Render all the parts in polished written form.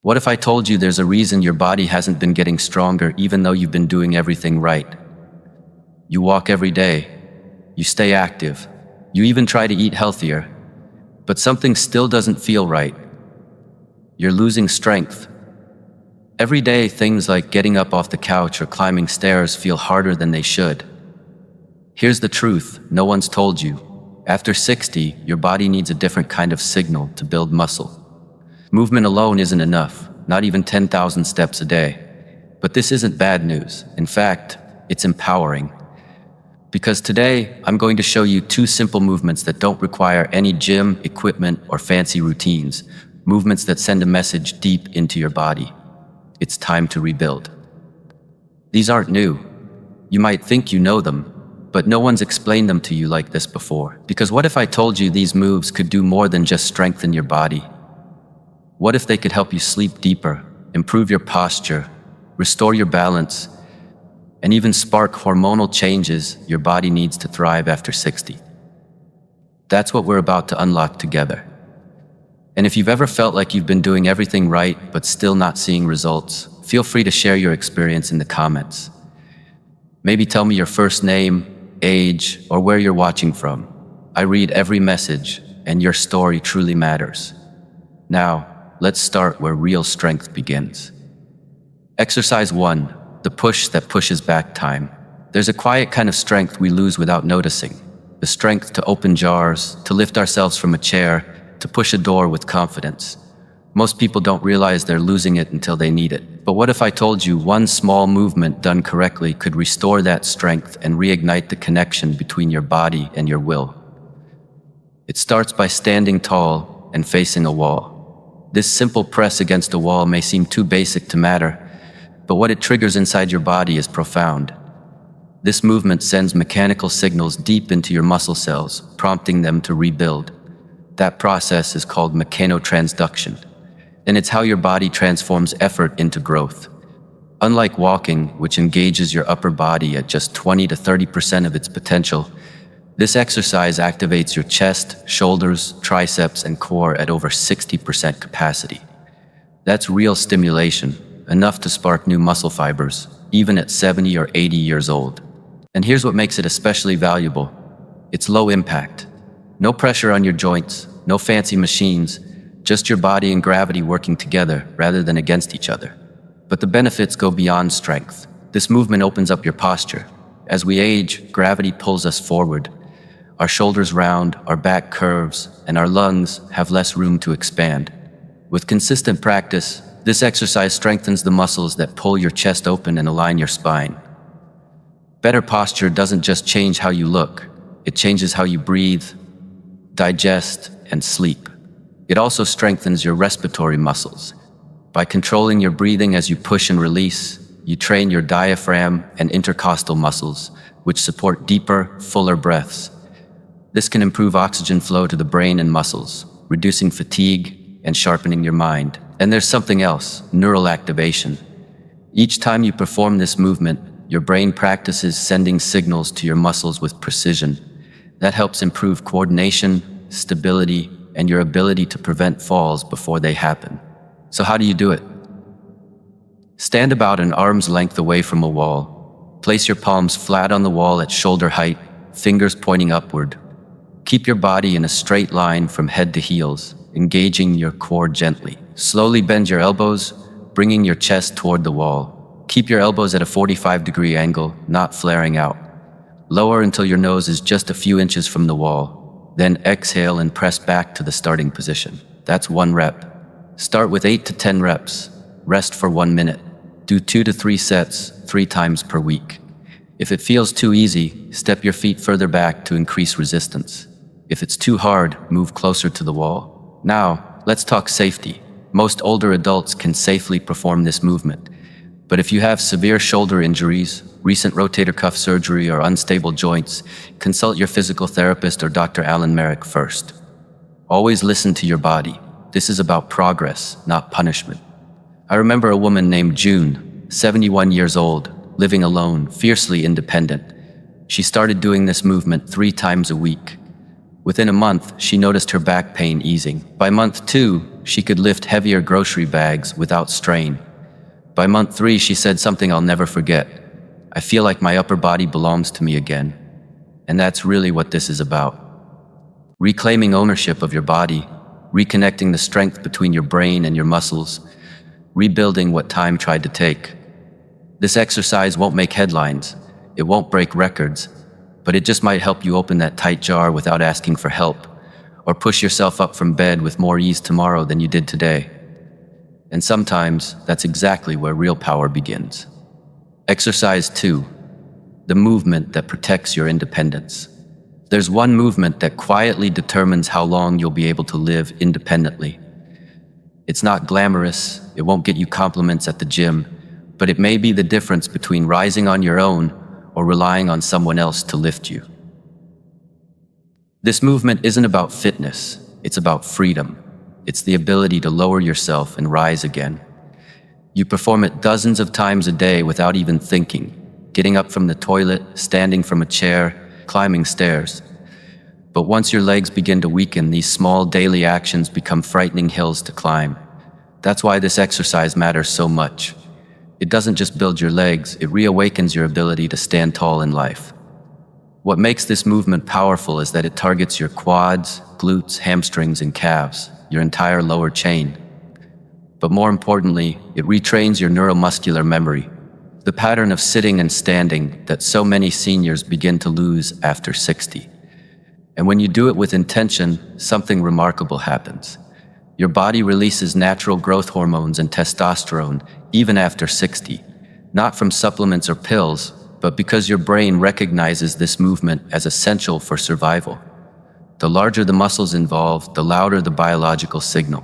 What if I told you there's a reason your body hasn't been getting stronger even though you've been doing everything right? You walk every day, you stay active, you even try to eat healthier, but something still doesn't feel right. You're losing strength. Every day, things like getting up off the couch or climbing stairs feel harder than they should. Here's the truth no one's told you. After 60, your body needs a different kind of signal to build muscle. Movement alone isn't enough, not even 10,000 steps a day. But this isn't bad news. In fact, it's empowering. Because today, I'm going to show you 2 simple movements that don't require any gym, equipment, or fancy routines. Movements that send a message deep into your body. It's time to rebuild. These aren't new. You might think you know them, but no one's explained them to you like this before. Because what if I told you these moves could do more than just strengthen your body? What if they could help you sleep deeper, improve your posture, restore your balance, and even spark hormonal changes your body needs to thrive after 60? That's what we're about to unlock together. And if you've ever felt like you've been doing everything right but still not seeing results, feel free to share your experience in the comments. Maybe tell me your first name, age, or where you're watching from. I read every message, and your story truly matters. Now, let's start where real strength begins. Exercise 1, the push that pushes back time. There's a quiet kind of strength we lose without noticing. The strength to open jars, to lift ourselves from a chair, to push a door with confidence. Most people don't realize they're losing it until they need it. But what if I told you one small movement done correctly could restore that strength and reignite the connection between your body and your will? It starts by standing tall and facing a wall. This simple press against a wall may seem too basic to matter, but what it triggers inside your body is profound. This movement sends mechanical signals deep into your muscle cells, prompting them to rebuild. That process is called mechanotransduction, and it's how your body transforms effort into growth. Unlike walking, which engages your upper body at just 20 to 30% of its potential, this exercise activates your chest, shoulders, triceps, and core at over 60% capacity. That's real stimulation, enough to spark new muscle fibers, even at 70 or 80 years old. And here's what makes it especially valuable. It's low impact. No pressure on your joints, no fancy machines, just your body and gravity working together rather than against each other. But the benefits go beyond strength. This movement opens up your posture. As we age, gravity pulls us forward. Our shoulders round, our back curves, and our lungs have less room to expand. With consistent practice, this exercise strengthens the muscles that pull your chest open and align your spine. Better posture doesn't just change how you look, it changes how you breathe, digest, and sleep. It also strengthens your respiratory muscles. By controlling your breathing as you push and release, you train your diaphragm and intercostal muscles, which support deeper, fuller breaths. This can improve oxygen flow to the brain and muscles, reducing fatigue and sharpening your mind. And there's something else, neural activation. Each time you perform this movement, your brain practices sending signals to your muscles with precision. That helps improve coordination, stability, and your ability to prevent falls before they happen. So how do you do it? Stand about an arm's length away from a wall. Place your palms flat on the wall at shoulder height, fingers pointing upward. Keep your body in a straight line from head to heels, engaging your core gently. Slowly bend your elbows, bringing your chest toward the wall. Keep your elbows at a 45-degree angle, not flaring out. Lower until your nose is just a few inches from the wall. Then exhale and press back to the starting position. That's 1 rep. Start with 8 to 10 reps. Rest for 1 minute. Do 2 to 3 sets, 3 times per week. If it feels too easy, step your feet further back to increase resistance. If it's too hard, move closer to the wall. Now, let's talk safety. Most older adults can safely perform this movement. But if you have severe shoulder injuries, recent rotator cuff surgery, or unstable joints, consult your physical therapist or Dr. Merrick first. Always listen to your body. This is about progress, not punishment. I remember a woman named June, 71 years old, living alone, fiercely independent. She started doing this movement 3 times a week. Within a month, she noticed her back pain easing. By month 2, she could lift heavier grocery bags without strain. By month 3, she said something I'll never forget. "I feel like my upper body belongs to me again." And that's really what this is about. Reclaiming ownership of your body, reconnecting the strength between your brain and your muscles, rebuilding what time tried to take. This exercise won't make headlines, it won't break records, but it just might help you open that tight jar without asking for help, or push yourself up from bed with more ease tomorrow than you did today. And sometimes, that's exactly where real power begins. Exercise 2. The movement that protects your independence. There's one movement that quietly determines how long you'll be able to live independently. It's not glamorous, it won't get you compliments at the gym, but it may be the difference between rising on your own or relying on someone else to lift you. This movement isn't about fitness, it's about freedom. It's the ability to lower yourself and rise again. You perform it dozens of times a day without even thinking, getting up from the toilet, standing from a chair, climbing stairs. But once your legs begin to weaken, these small daily actions become frightening hills to climb. That's why this exercise matters so much. It doesn't just build your legs, it reawakens your ability to stand tall in life. What makes this movement powerful is that it targets your quads, glutes, hamstrings, and calves, your entire lower chain. But more importantly, it retrains your neuromuscular memory, the pattern of sitting and standing that so many seniors begin to lose after 60. And when you do it with intention, something remarkable happens. Your body releases natural growth hormones and testosterone even after 60, not from supplements or pills, but because your brain recognizes this movement as essential for survival. The larger the muscles involved, the louder the biological signal.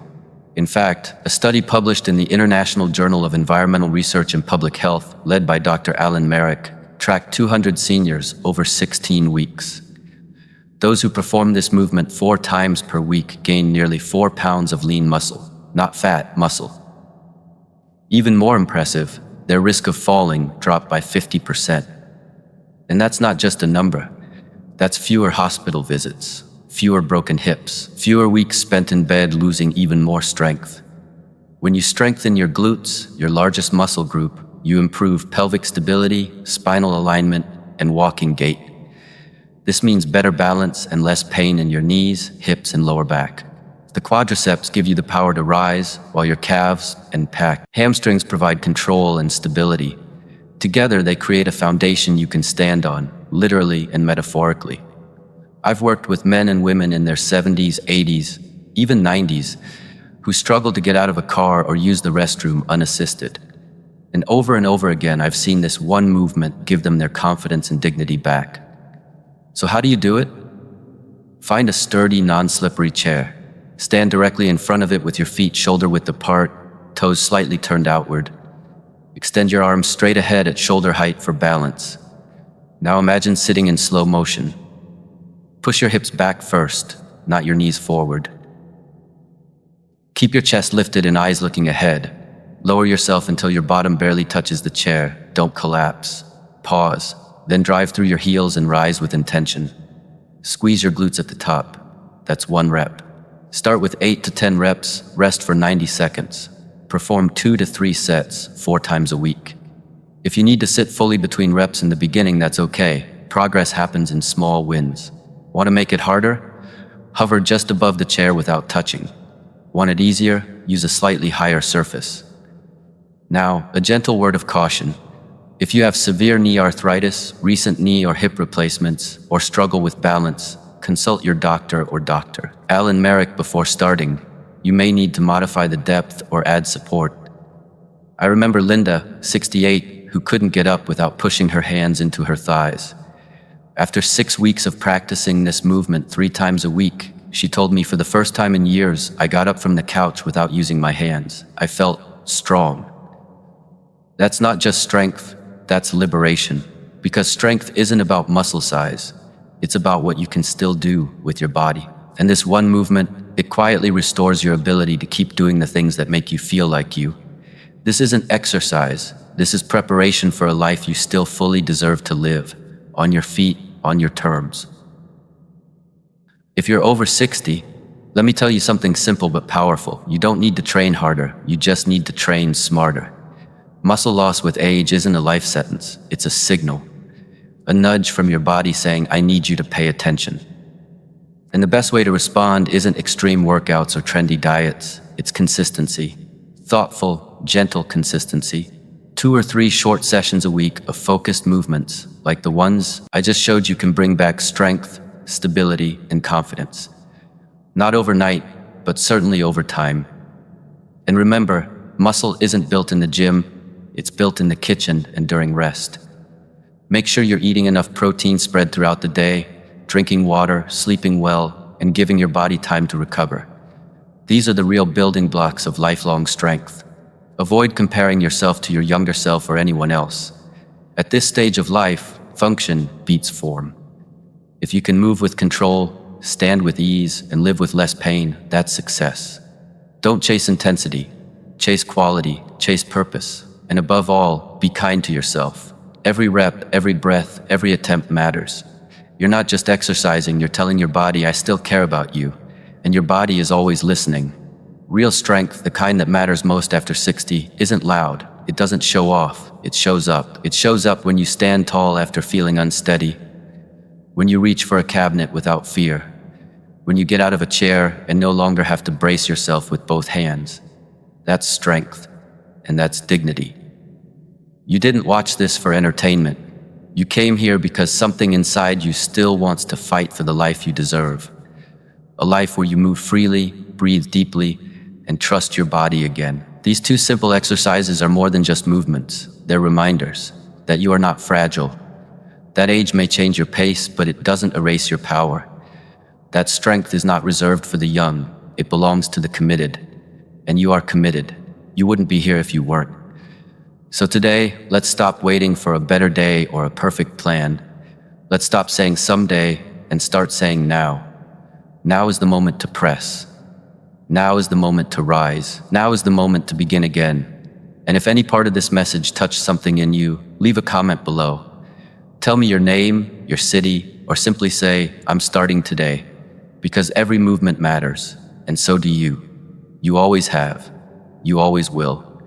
In fact, a study published in the International Journal of Environmental Research and Public Health, led by Dr. Alan Merrick, tracked 200 seniors over 16 weeks. Those who performed this movement 4 times per week gained nearly 4 pounds of lean muscle, not fat, muscle. Even more impressive, their risk of falling dropped by 50%. And that's not just a number. That's fewer hospital visits, fewer broken hips, fewer weeks spent in bed losing even more strength. When you strengthen your glutes, your largest muscle group, you improve pelvic stability, spinal alignment, and walking gait. This means better balance and less pain in your knees, hips, and lower back. The quadriceps give you the power to rise, while your calves and hamstrings provide control and stability. Together, they create a foundation you can stand on, literally and metaphorically. I've worked with men and women in their 70s, 80s, even 90s, who struggle to get out of a car or use the restroom unassisted. And over again, I've seen this one movement give them their confidence and dignity back. So how do you do it? Find a sturdy, non-slippery chair. Stand directly in front of it with your feet shoulder-width apart, toes slightly turned outward. Extend your arms straight ahead at shoulder height for balance. Now imagine sitting in slow motion. Push your hips back first, not your knees forward. Keep your chest lifted and eyes looking ahead. Lower yourself until your bottom barely touches the chair. Don't collapse. Pause. Then drive through your heels and rise with intention. Squeeze your glutes at the top. That's 1 rep. Start with 8 to 10 reps, rest for 90 seconds. Perform 2 to 3 sets, 4 times a week. If you need to sit fully between reps in the beginning, that's okay. Progress happens in small wins. Want to make it harder? Hover just above the chair without touching. Want it easier? Use a slightly higher surface. Now, a gentle word of caution. If you have severe knee arthritis, recent knee or hip replacements, or struggle with balance, consult your doctor or Dr. Alan Merrick before starting. You may need to modify the depth or add support. I remember Linda, 68, who couldn't get up without pushing her hands into her thighs. After 6 weeks of practicing this movement 3 times a week, she told me for the first time in years, I got up from the couch without using my hands. I felt strong. That's not just strength, that's liberation. Because strength isn't about muscle size. It's about what you can still do with your body. And this one movement, it quietly restores your ability to keep doing the things that make you feel like you. This isn't exercise. This is preparation for a life you still fully deserve to live, on your feet, on your terms. If you're over 60, Let me tell you something simple but powerful. You don't need to train harder, you just need to train smarter. Muscle loss with age isn't a life sentence, it's a signal. A nudge from your body saying, I need you to pay attention. And the best way to respond isn't extreme workouts or trendy diets, it's consistency. Thoughtful, gentle consistency. 2 or 3 short sessions a week of focused movements, like the ones I just showed you, can bring back strength, stability, and confidence. Not overnight, but certainly over time. And remember, muscle isn't built in the gym, it's built in the kitchen and during rest. Make sure you're eating enough protein spread throughout the day, drinking water, sleeping well, and giving your body time to recover. These are the real building blocks of lifelong strength. Avoid comparing yourself to your younger self or anyone else. At this stage of life, function beats form. If you can move with control, stand with ease, and live with less pain, that's success. Don't chase intensity, chase quality, chase purpose, and above all, be kind to yourself. Every rep, every breath, every attempt matters. You're not just exercising, you're telling your body, I still care about you. And your body is always listening. Real strength, the kind that matters most after 60, isn't loud. It doesn't show off. It shows up. It shows up when you stand tall after feeling unsteady, when you reach for a cabinet without fear, when you get out of a chair and no longer have to brace yourself with both hands. That's strength, and that's dignity. You didn't watch this for entertainment. You came here because something inside you still wants to fight for the life you deserve. A life where you move freely, breathe deeply, and trust your body again. These 2 simple exercises are more than just movements. They're reminders that you are not fragile. That age may change your pace, but it doesn't erase your power. That strength is not reserved for the young. It belongs to the committed. And you are committed. You wouldn't be here if you weren't. So today, let's stop waiting for a better day or a perfect plan. Let's stop saying someday and start saying now. Now is the moment to press. Now is the moment to rise. Now is the moment to begin again. And if any part of this message touched something in you, leave a comment below. Tell me your name, your city, or simply say, I'm starting today. Because every movement matters, and so do you. You always have. You always will.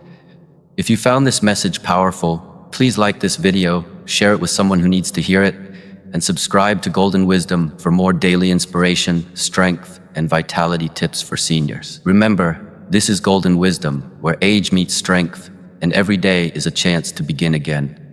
If you found this message powerful, please like this video, share it with someone who needs to hear it, and subscribe to Golden Wisdom for more daily inspiration, strength, and vitality tips for seniors. Remember, this is Golden Wisdom, where age meets strength, and every day is a chance to begin again.